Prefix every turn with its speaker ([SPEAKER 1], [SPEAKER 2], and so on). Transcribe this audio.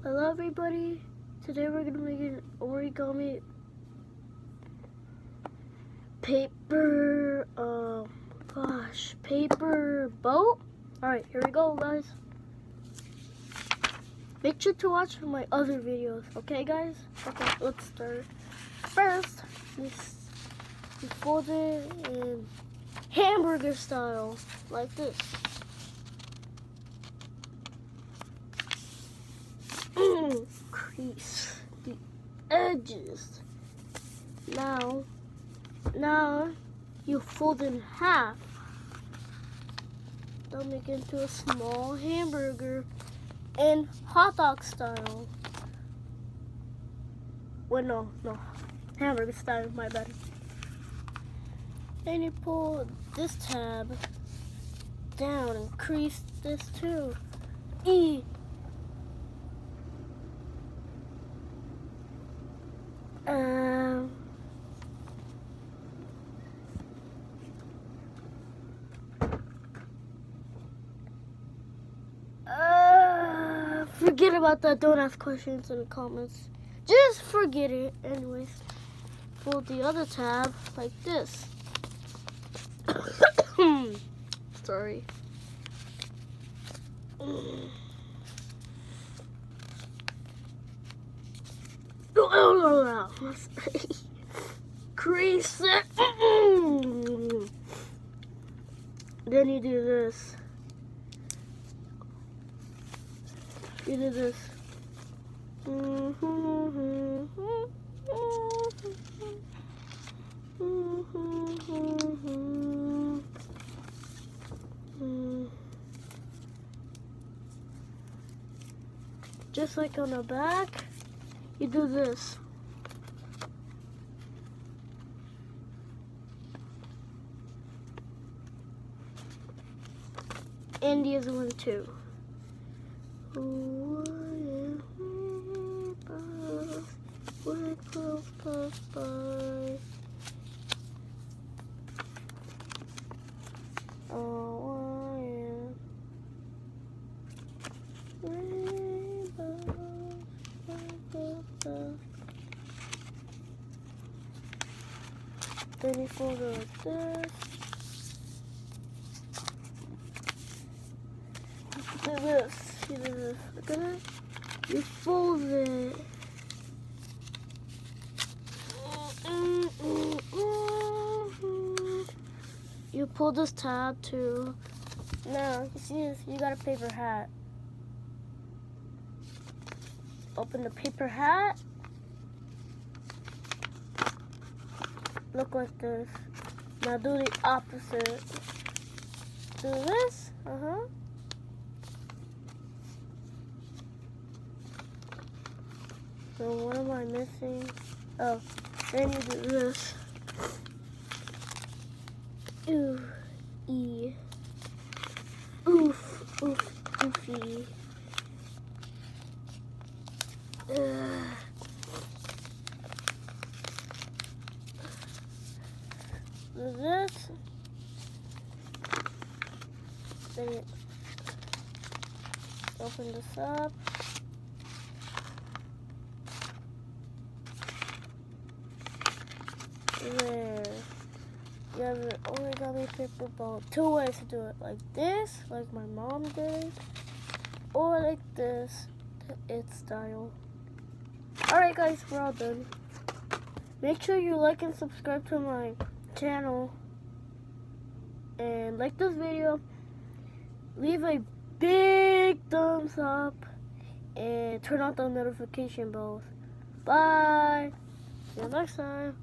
[SPEAKER 1] Hello everybody, today we're going to make an origami paper boat. Alright, here we go guys. Make sure to watch my other videos, okay guys? Okay, let's start. First, we fold it in hamburger style, like this. Crease the edges. Now you fold in half. They'll make it into a small hamburger in hot dog style. Wait, no, hamburger style, my bad. Then you pull this tab down and crease this too. Forget about that. Don't ask questions in the comments. Just forget it. Anyways, fold the other tab like this. Sorry. Crease it. Then you do this. You do this. Just like on the back, you do this. And the other one too. Then you fold it like this. Do this. You do this. Look at it. You fold it. You pull this tab too. Now, you see this? You got a paper hat. Open the paper hat. Look like this. Now do the opposite. Do this. So what am I missing? Oh, then you do this. Ooh, oof, oofy. Do this. Then you open this up. There. You have an origami paper boat. Two ways to do it. Like this, like my mom did. Or like this, its style. Alright guys, we're all done. Make sure you like and subscribe to my channel. And like this video. Leave a big thumbs up. And turn on the notification bells. Bye. See you next time.